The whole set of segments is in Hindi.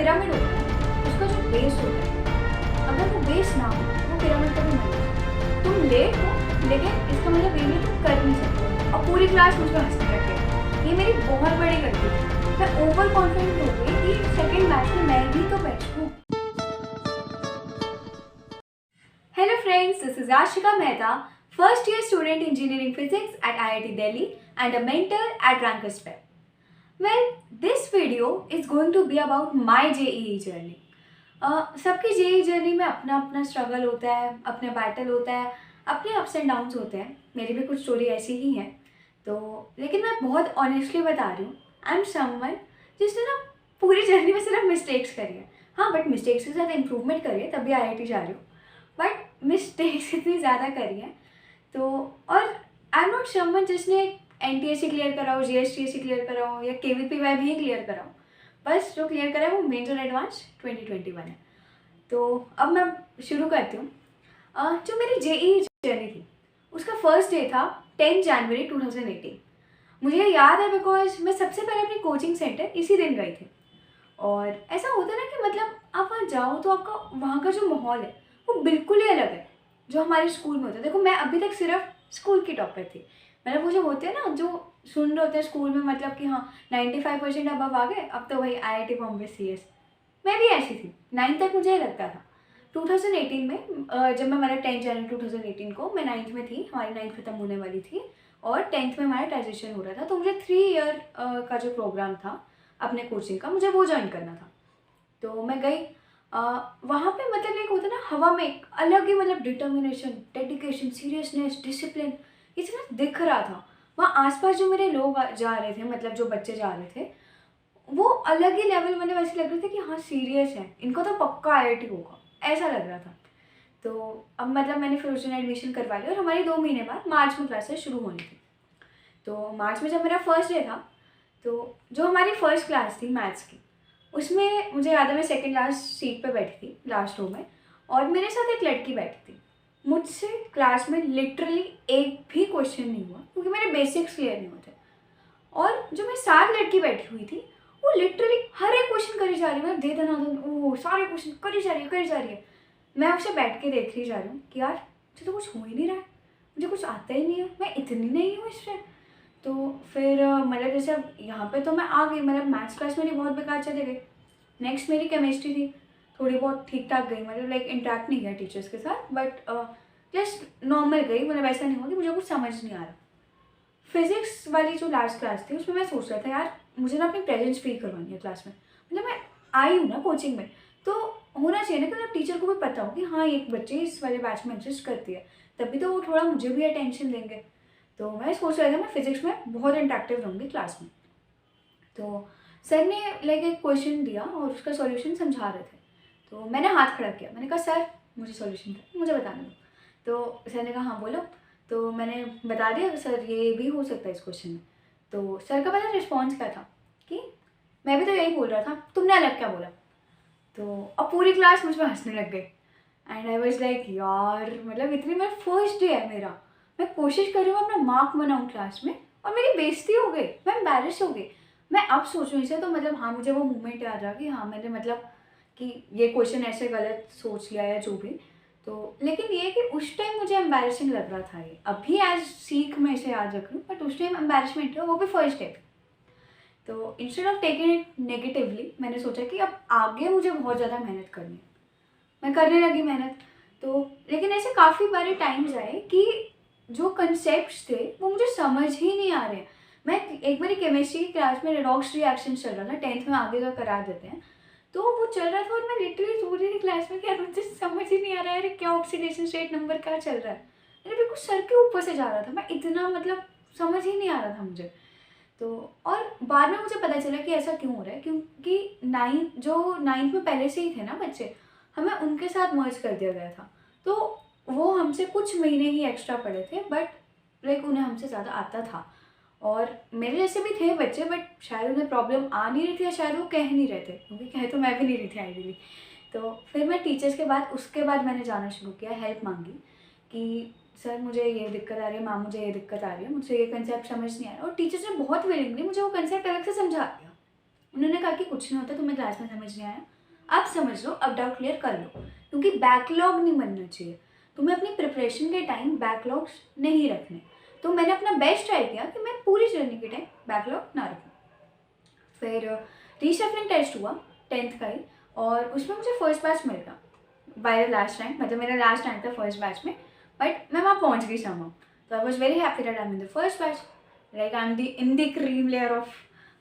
पिरामिड होता है उसका जो बेस होता है, अगर वो बेस ना हो तो वो पिरामिड कभी नहीं बनता। तुम लेट हो लेकिन इसका मतलब ये नहीं तुम कर नहीं सकते। और पूरी क्लास मुझ पर हंसने लगे, ये मेरी बहुत बड़ी गलती थी। मैं ओवर कॉन्फिडेंट हो गई कि सेकंड बैच में मैं ही तो बेस्ट हूँ। Hello friends, this is Ashika Mehta, first year student engineering physics at IIT Delhi and a mentor at Rankers Web. Well, this video is going to be about my JEE journey. सबकी JEE जर्नी में अपना अपना स्ट्रगल होता है, अपने बैटल होता है, अपने अप्स एंड डाउन्स होते हैं। मेरी भी कुछ स्टोरी ऐसी ही है। तो लेकिन मैं बहुत ऑनेस्टली बता रही हूँ, आई एम समवन जिसने ना पूरी जर्नी में सिर्फ मिस्टेक्स करी है। हाँ, बट मिस्टेक्स के साथ इम्प्रूवमेंट करिए तभी IIT जा रही हूँ। बट मिस्टेक्स इतनी ज़्यादा करी हैं तो, और आई एम नॉट समवन जिसने NTSC क्लियर करा हो, GSTSC क्लियर करा हो या KVPY भी क्लियर करा हो। बस जो क्लियर करा है वो मेंस और एडवांस 2021 है। तो अब मैं शुरू करती हूँ। जो मेरी JEE जर्नी थी उसका फर्स्ट डे था 10 जनवरी 2018। मुझे याद है बिकॉज मैं सबसे पहले अपनी कोचिंग सेंटर इसी दिन गई थी। और ऐसा होता है ना कि मतलब आप वहाँ जाओ तो आपका वहाँ का जो माहौल है वो बिल्कुल ही अलग है जो हमारे स्कूल में होता है। देखो, मैं अभी तक सिर्फ स्कूल की टॉपर थी। मतलब वो जो होते हैं ना, जो सुन रहे होते हैं स्कूल में, मतलब कि हाँ 95% अबव आ गए, अब तो वही IIT बॉम्बे CS। मैं भी ऐसी थी, 9th तक मुझे लगता था। 2018 में जब मैं मतलब 10 जनवरी 2018 को मैं 9th में थी, हमारी 9th खत्म होने वाली थी और 10th में हमारा ट्रांजिशन हो रहा था। तो मुझे 3 ईयर का जो प्रोग्राम था अपने कोचिंग का, मुझे वो ज्वाइन करना था। तो मैं गई वहाँ पे। मतलब एक होता है ना, हवा में एक अलग ही मतलब डिटर्मिनेशन, डेडिकेशन, सीरियसनेस, डिसिप्लिन, ये सब दिख रहा था। वहाँ आसपास जो मेरे लोग जा रहे थे, मतलब जो बच्चे जा रहे थे, वो अलग ही लेवल, मतलब ऐसे लग रहे थे कि हाँ सीरियस है, इनको तो पक्का IIT होगा, ऐसा लग रहा था। तो अब मतलब मैंने फिर उसने एडमिशन करवा लिया और हमारी 2 महीने बाद मार्च में क्लासेस शुरू होनी थी। तो मार्च में जब मेरा फर्स्ट डे था, तो जो हमारी फर्स्ट क्लास थी मैथ्स की, उसमें मुझे याद है मैं सेकंड लास्ट सीट पे बैठी थी, लास्ट रो में, और मेरे साथ एक लड़की बैठी थी। मुझसे क्लास में लिटरली एक भी क्वेश्चन नहीं हुआ क्योंकि मेरे बेसिक्स क्लियर नहीं होते। और जो मेरे साथ लड़की बैठी हुई थी वो लिटरली हर एक क्वेश्चन करी जा रही है, मतलब दे दना ओह सारे क्वेश्चन करी जा रही है। मैं उसे बैठ के देख ही जा रही हूँ कि यार मुझे तो कुछ हो ही नहीं रहा है, मुझे कुछ आता ही नहीं है, मैं इतनी नहीं हूँ इससे। तो फिर मतलब जैसे अब यहाँ पे तो मैं आ गई, मतलब मैथ्स क्लास मेरी बहुत बेकार चली गई। नेक्स्ट मेरी केमिस्ट्री थी, थोड़ी बहुत ठीक ठाक गई, मतलब लाइक इंटरेक्ट नहीं किया टीचर्स के साथ, बट जस्ट नॉर्मल गई, मतलब ऐसा नहीं हुआ कि मुझे कुछ समझ नहीं आ रहा। फिजिक्स वाली जो लास्ट क्लास थी उसमें मैं सोच रहा था यार मुझे ना अपनी प्रेजेंस फील करवानी है क्लास में। मतलब मैं आई हूँ ना कोचिंग में, तो होना चाहिए ना कि मतलब टीचर को भी पता हो कि हाँ एक बच्चे इस वाले बैच में एग्जिस्ट करती है, तभी तो वो थोड़ा मुझे भी अटेंशन देंगे। तो मैं सोच रहा था मैं फिजिक्स में बहुत इंटरेक्टिव रहूँगी क्लास में। तो सर ने लाइक एक क्वेश्चन दिया और उसका सॉल्यूशन समझा रहे थे। तो मैंने हाथ खड़ा किया, मैंने कहा सर मुझे सॉल्यूशन था, मुझे बताने दो। तो सर ने कहा हाँ बोलो। तो मैंने बता दिया सर ये भी हो सकता है इस क्वेश्चन में। तो सर का पता रिस्पॉन्स क्या था कि मैं भी तो यही बोल रहा था, तुमने अलग क्या बोला। तो अब पूरी क्लास मुझ पर हंसने लग गई एंड आई वॉज लाइक यार मतलब इतनी, मेरा फर्स्ट डे है मेरा, मैं कोशिश कर रही हूँ अपना मार्क बनाऊँ क्लास में और मेरी बेइज्जती हो गई, मैं एम्बैरेस हो गई। मैं अब सोचूँ इसे तो मतलब हाँ मुझे वो मोमेंट याद रहा कि हाँ मैंने मतलब कि ये क्वेश्चन ऐसे गलत सोच लिया या जो भी। तो लेकिन ये कि उस टाइम मुझे एम्बैरेसिंग लग रहा था, ये अभी एज सीख मैं इसे याद रख लूँ, बट उस टाइम एम्बैरेसमेंट है, वो भी फर्स्ट डे। तो instead of taking it negatively मैंने सोचा कि अब आगे मुझे बहुत ज़्यादा मेहनत करनी है। मैं करने लगी मेहनत। तो लेकिन ऐसे काफ़ी बारे टाइम्स आए कि जो कंसेप्ट्स थे वो मुझे समझ ही नहीं आ रहे हैं। मैं एक बारी केमिस्ट्री की क्लास में रेडॉक्स रिएक्शन चल रहा था, 10th में आगे का करा देते हैं, तो वो चल रहा था और मैं लिटरली सो रही थी क्लास में कि यार मुझे समझ ही नहीं आ रहा है क्या ऑक्सीडेशन स्टेट नंबर क्या चल रहा है। मेरे बिल्कुल सर के ऊपर से जा रहा था, मैं इतना मतलब समझ ही नहीं आ रहा था मुझे। तो और बाद में मुझे पता चला कि ऐसा क्यों हो रहा है, क्योंकि नाइन्थ में पहले से ही थे ना बच्चे, हमें उनके साथ मर्ज कर दिया गया था। तो वो हमसे कुछ महीने ही एक्स्ट्रा पढ़े थे, बट लाइक उन्हें हमसे ज़्यादा आता था। और मेरे जैसे भी थे बच्चे, बट शायद उन्हें प्रॉब्लम आ नहीं रही थी या शायद वो कह नहीं रहे थे, क्योंकि कह तो मैं भी नहीं रही थी आइडियली। तो फिर मैं टीचर्स के बाद उसके बाद मैंने जाना शुरू किया, हेल्प मांगी कि सर मुझे ये दिक्कत आ रही है, मैम मुझे ये दिक्कत आ रही है, मुझे ये कंसेप्ट समझ नहीं आ रहा। और टीचर्स ने बहुत विलिंगली मुझे वो कंसेप्ट अलग से समझा दिया। उन्होंने कहा कि कुछ नहीं होता, तुम्हें क्लास में समझ नहीं आया आप समझ लो, अब डाउट क्लियर कर लो, क्योंकि बैकलॉग नहीं बनना चाहिए। तुम्हें अपनी प्रिपरेशन के टाइम बैकलॉग्स नहीं रखने। तो मैंने अपना बेस्ट ट्राई किया कि मैं पूरी जर्नी के टाइम बैकलॉग ना रखूँ। फिर रीशफलिंग टेस्ट हुआ 10th का ही, और उसमें मुझे फर्स्ट बैच मिल गया बाय द लास्ट रैंक, मतलब मेरा लास्ट रैंक था फर्स्ट बैच में, बट मैं वहाँ पहुँच गई समहाउ। तो I was very happy that I am in the first batch, like I am the in the cream layer of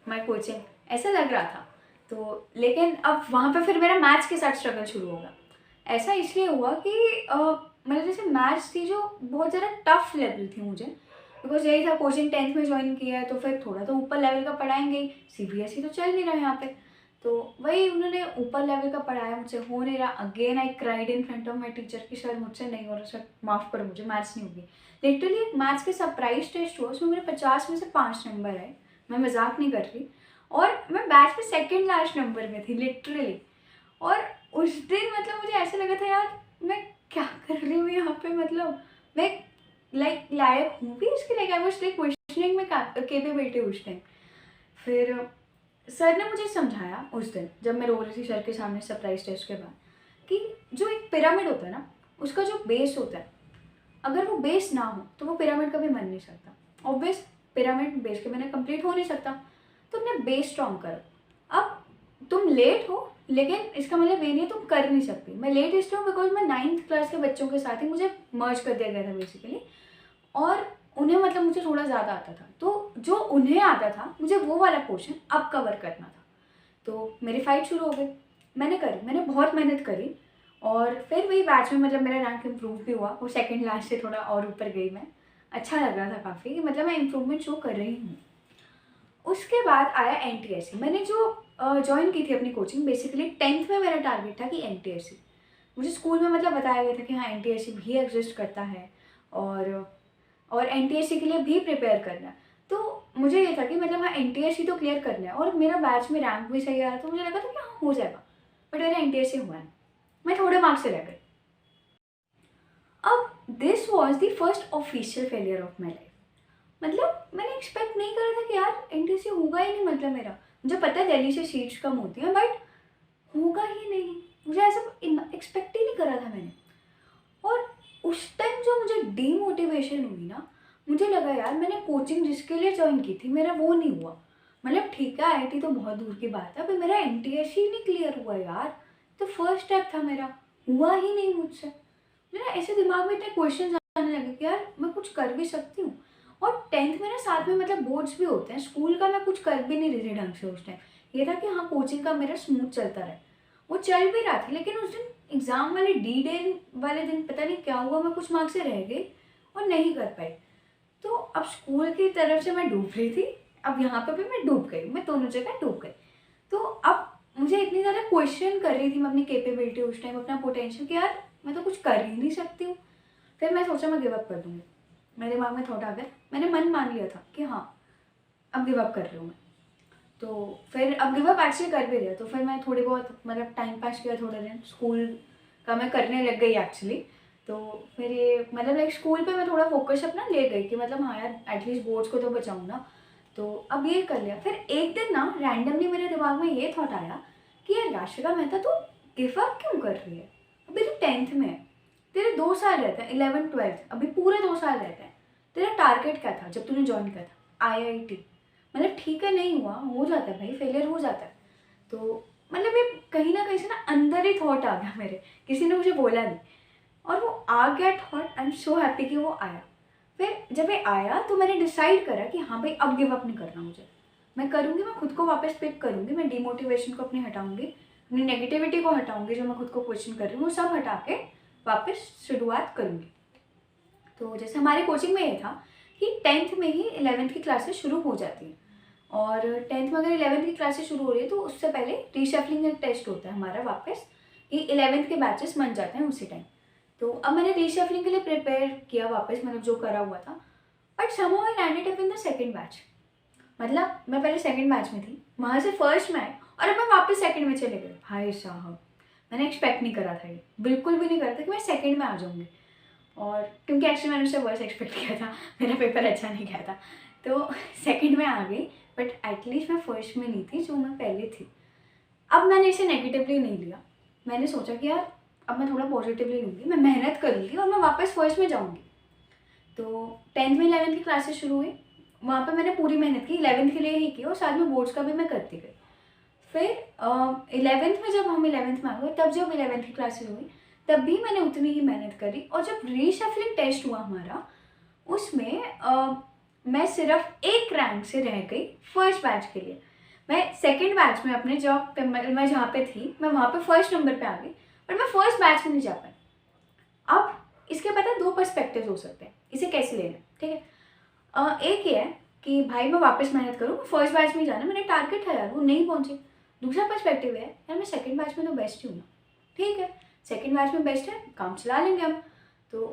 my coaching, ऐसा लग रहा था। तो लेकिन अब वहाँ पे फिर मेरा मैथ्स के साथ स्ट्रगल शुरू हो गया। ऐसा इसलिए हुआ कि मतलब जैसे मैथ्स थी जो बहुत ज़्यादा टफ लेवल थी मुझे, बिकॉज यही था कोचिंग 10th में ज्वाइन किया है, तो फिर थोड़ा तो ऊपर लेवल का पढ़ाएंगे ही, CBSE तो चल नहीं रहा यहाँ पे। तो वही उन्होंने ऊपर लेवल का पढ़ाया, मुझसे हो नहीं रहा। Again I cried in front of my teacher कि सर मुझसे नहीं हो रहा, सर माफ़ करो मुझे, मैथ्स नहीं होगी। लिटरली एक मैथ्स के सरप्राइज टेस्ट हुआ, उसमें मेरे 50 में से 5 नंबर आए, मैं मजाक नहीं कर रही, और मैं बैच में सेकेंड लास्ट नंबर में थी लिटरली। और उस दिन मतलब मुझे ऐसा लगा था यार मैं क्या कर रही हूँ यहाँ पे, मतलब मैं लायक हूँ भी इसके, like I was like questioning में कैपेबिलिटी उस टाइम। फिर सर ने मुझे समझाया उस दिन जब मैं रो रही थी सर के सामने सरप्राइज टेस्ट के बाद, कि जो एक पिरामिड होता है ना, उसका जो बेस होता है, अगर वो बेस ना हो तो वो पिरामिड कभी बन नहीं सकता। ऑब्वियस पिरामिड बेस के बिना कंप्लीट हो नहीं सकता। तो अपने बेस स्ट्रॉन्ग करो। अब तुम लेट हो, लेकिन इसका मतलब ये नहीं है तुम कर नहीं सकती। मैं लेट इसलिए हूँ बिकॉज मैं 9th क्लास के बच्चों के साथ ही मुझे मर्ज कर दिया गया था बेसिकली, और उन्हें मतलब मुझे थोड़ा ज़्यादा आता था, तो जो उन्हें आता था मुझे वो वाला पोर्शन अब कवर करना था। तो मेरी फाइट शुरू हो गई, मैंने बहुत मेहनत करी, और फिर वही बैच में मतलब मेरा रैंक इम्प्रूव भी हुआ, वो सेकंड लास्ट से थोड़ा और ऊपर गई मैं। अच्छा लग रहा था काफ़ी कि मतलब मैं इम्प्रूवमेंट शो कर रही हूँ। उसके बाद आया NTSC। मैंने जो ज्वाइन की थी अपनी कोचिंग, बेसिकली 10th में मेरा टारगेट था कि NTSC, मुझे स्कूल में मतलब बताया गया था कि हाँ NTSC भी एग्जिस्ट करता है, और NTSC के लिए भी प्रिपेयर करना है। तो मुझे ये था कि मतलब हाँ NTSC तो क्लियर करना है, और मेरा बैच में रैंक भी सही आया, तो मुझे लगा था कि हाँ हो जाएगा, बट मेरा NTSC हुआ है, मैं थोड़े मार्क्स से रह गई। अब this was the first official failure of my life. मतलब मैंने एक्सपेक्ट नहीं करा था कि यार NTSC होगा ही नहीं, मतलब मेरा, मुझे पता है दिल्ली से सीट्स कम होती हैं, बट होगा ही नहीं, मुझे ऐसा एक्सपेक्ट ही नहीं करा था मैंने। और उस टाइम जो मुझे डीमोटिवेशन हुई ना, मुझे लगा यार मैंने कोचिंग जिसके लिए ज्वाइन की थी मेरा वो नहीं हुआ। मतलब ठीक है IIT तो बहुत दूर की बात है, पर मेरा NTSC नहीं क्लियर हुआ यार, तो फर्स्ट स्टेप था मेरा, हुआ ही नहीं मुझसे। मेरा ऐसे दिमाग में इतने क्वेश्चन आने लगे कि यार मैं कुछ कर भी सकती हूँ। और 10th में ना साथ में मतलब बोर्ड्स भी होते हैं, स्कूल का मैं कुछ कर भी नहीं रही थी ढंग से उस टाइम। ये था कि हाँ कोचिंग का मेरा स्मूथ चलता रहे, वो चल भी रहा था, लेकिन उस दिन एग्ज़ाम वाले D-Day वाले दिन पता नहीं क्या हुआ, मैं कुछ मार्क्स से रह गई और नहीं कर पाई। तो अब स्कूल की तरफ से मैं डूब रही थी, अब यहाँ पे भी मैं डूब गई, मैं दोनों जगह डूब गई। तो अब मुझे इतनी ज़्यादा क्वेश्चन कर रही थी मैं अपनी कैपेबिलिटी उस टाइम, अपना पोटेंशियल, कि यार मैं तो कुछ कर ही नहीं सकती हूँ। फिर मैं सोचा मैं गिव अप कर दूँगी, मेरे दिमाग में थॉट आ गया, मैंने मन मान लिया था कि हाँ अब गिव अप कर रही हूँ मैं। तो फिर अब गिव अप एक्चुअली कर भी दिया, तो फिर मैं थोड़ी बहुत मतलब टाइम पास किया, थोड़े दिन स्कूल का मैं करने लग गई एक्चुअली। तो फिर ये मतलब लाइक स्कूल पे मैं थोड़ा फोकस अपना ले गई कि मतलब हाँ यार एटलीस्ट बोर्ड्स को तो बचाऊँ ना, तो अब ये कर लिया। फिर एक दिन ना रैंडमली मेरे दिमाग में ये थॉट आया कि यार याशिका मेहता तू गिव अप क्यों कर रही है, अभी तो 10th में है, तेरे 2 साल रहते हैं, 11th 12th अभी पूरे 2 साल रहते हैं। तेरा टारगेट क्या था जब तूने ज्वाइन किया था? IIT। मतलब ठीक है नहीं हुआ, हो जाता है भाई, फेलियर हो जाता है। तो मतलब ये कहीं ना कहीं से ना अंदर ही थॉट आ गया मेरे, किसी ने मुझे बोला नहीं, और वो आ गया thought. I am so happy कि वो आया। फिर जब ये आया तो मैंने डिसाइड करा कि हाँ भाई अब गिव अप नहीं करना मुझे, मैं करूँगी, मैं खुद को वापस पिक करूँगी, मैं डिमोटिवेशन को अपनी हटाऊँगी, अपनी नेगेटिविटी को हटाऊँगी, जो मैं खुद को क्वेश्चन कर रही हूँ वो सब हटा के वापस शुरुआत करूँगी। तो जैसे हमारी कोचिंग में ये था कि 10th में ही 11th की क्लासेस शुरू हो जाती हैं, और 10th में अगर 11th की क्लासेस शुरू हो रही है तो उससे पहले रीशफलिंग एक टेस्ट होता है हमारा वापस, कि 11th के बैचेस बन जाते हैं उसी टाइम। तो अब मैंने रीशफलिंग के लिए प्रिपेयर किया वापस, मतलब जो करा हुआ था, but somehow I landed up in the second batch. मतलब मैं पहले सेकंड बैच में थी, वहाँ से फर्स्ट में आई, और अब मैं वापस सेकंड में चले गई। भाई साहब मैंने एक्सपेक्ट नहीं करा था, ये बिल्कुल भी नहीं करा था कि मैं सेकंड में आ जाऊँगी। और क्योंकि एक्चुअली मैंने उससे वर्स एक्सपेक्ट किया था, मेरा पेपर अच्छा नहीं गया था, तो सेकंड में आ गई, बट एटलीस्ट मैं फर्स्ट में नहीं थी जो मैं पहले थी। अब मैंने इसे नेगेटिवली नहीं लिया, मैंने सोचा कि यार अब मैं थोड़ा पॉजिटिवली लूँगी, मैं मेहनत करूँगी और मैं वापस फर्स्ट में जाऊँगी। तो 10th में 11th की क्लासेस शुरू हुई, वहाँ पे मैंने पूरी मेहनत की, 11th के लिए ही की और साथ में बोर्ड्स का भी मैं करती गई। फिर 11th में जब हम 11th में आ गए, तब जब 11th की क्लासेस हुई तब भी मैंने उतनी ही मेहनत करी, और जब रीशफलिंग टेस्ट हुआ हमारा, उसमें मैं सिर्फ एक रैंक से रह गई फर्स्ट बैच के लिए। मैं सेकंड बैच में अपने जॉब पे, मैं जहाँ पे थी मैं वहाँ पे फर्स्ट नंबर पे आ गई, पर मैं फर्स्ट बैच में नहीं जा पाई। अब इसके पता है 2 पर्सपेक्टिव्स हो सकते हैं, इसे कैसे लेना, ठीक है। एक ये है कि भाई मैं वापस मेहनत करूँ, फर्स्ट बैच में जाना मेरा टारगेट है यार, वो नहीं पहुँची। दूसरा पर्सपेक्टिव है यार मैं सेकंड बैच में तो बेस्ट ही हूँ ना, ठीक है सेकंड बैच में बेस्ट है, काम चला लेंगे हम। तो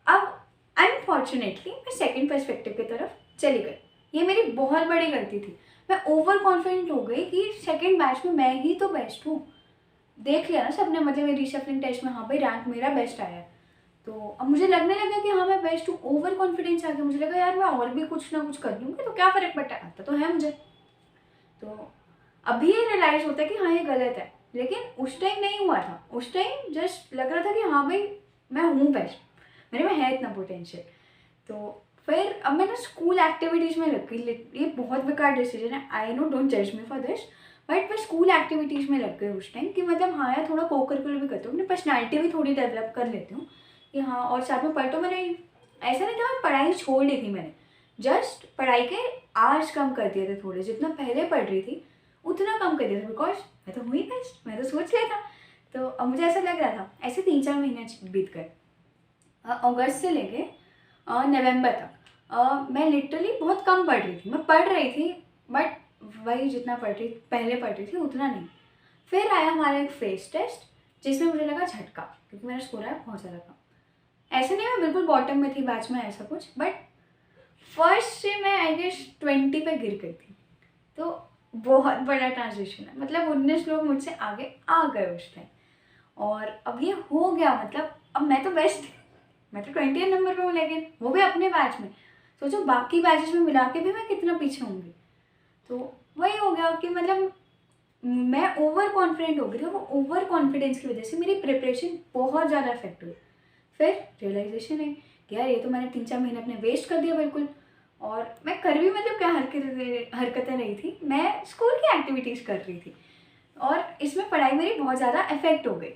अब अनफॉर्चुनेटली मैं सेकंड पर्सपेक्टिव की तरफ चली गई, ये मेरी बहुत बड़ी गलती थी। मैं ओवर कॉन्फिडेंट हो गई कि सेकंड बैच में मैं ही तो बेस्ट हूँ। देख लिया ना सबने, मतलब मेरी रीशफलिंग टेस्ट में हाँ भाई रैंक मेरा बेस्ट आया है, तो अब मुझे लगने लगा कि हाँ मैं बेस्ट हूँ, ओवर कॉन्फिडेंस आ गया। मुझे लगा यार मैं और भी कुछ ना कुछ कर लूँगी तो क्या फ़र्क पड़ता है, आता तो है मुझे। तो अभी ये रियलाइज़ होता है कि हाँ ये गलत है, लेकिन उस टाइम नहीं हुआ था। उस टाइम जस्ट लग रहा था कि हाँ भाई मैं हूँ बेस्ट, मेरे में है इतना पोटेंशियल। तो फिर अब मैं ना स्कूल एक्टिविटीज़ में लग गई। ये बहुत बेकार डिसीजन है, आई नो, डोंट जज मी फॉर दिस, बट मैं स्कूल एक्टिविटीज़ में लग गई उस टाइम कि मतलब हाँ यार थोड़ा को करिकुलर भी करती हूँ, अपनी पर्सनैलिटी भी थोड़ी डेवलप कर लेती हूँ कि हाँ, और साथ में पढ़ तो मैंने ऐसा नहीं था मैं पढ़ाई छोड़ दी थी, मैंने जस्ट पढ़ाई के आवर्स कम कर दिए थे, थोड़े जितना पहले पढ़ रही थी उतना कम कर दिया था, बिकॉज मैं तो हुई बेस्ट, मैं तो सोच लिया था। तो अब मुझे ऐसा लग रहा था, ऐसे 3-4 महीने बीत गए, अगस्त से लेके नवंबर तक मैं लिटरली बहुत कम पढ़ रही थी। मैं पढ़ रही थी बट वही जितना पहले पढ़ रही थी उतना नहीं। फिर आया हमारा एक फेस टेस्ट जिसमें मुझे लगा झटका, क्योंकि मेरा स्कोर आया बहुत ज़्यादा कम। ऐसे नहीं मैं बिल्कुल बॉटम में थी बैच में ऐसा कुछ, बट फर्स्ट से मैं आई गेस 20 पे गिर गई थी। तो बहुत बड़ा ट्रांजिशन है, मतलब 19 लोग मुझसे आगे आ गए उस टाइम, और अब ये हो गया, मतलब अब मैं तो बेस्ट, मैं तो 20 नंबर पे हूँ, लेकिन वो भी अपने बैच में। सोचो बाकी बैचेस में मिला के भी मैं कितना पीछे होंगी। तो वही हो गया कि मतलब मैं ओवर कॉन्फिडेंट हो गई थी, वो ओवर कॉन्फिडेंस की वजह से मेरी प्रिपरेशन बहुत ज़्यादा अफेक्ट हुई। फिर रियलाइजेशन है कि यार ये तो मैंने 3-4 महीने अपने वेस्ट कर दिया बिल्कुल। और मैं कर भी मतलब क्या हरकतें रही थी, मैं स्कूल की एक्टिविटीज़ कर रही थी और इसमें पढ़ाई मेरी बहुत ज़्यादा अफेक्ट हो गई।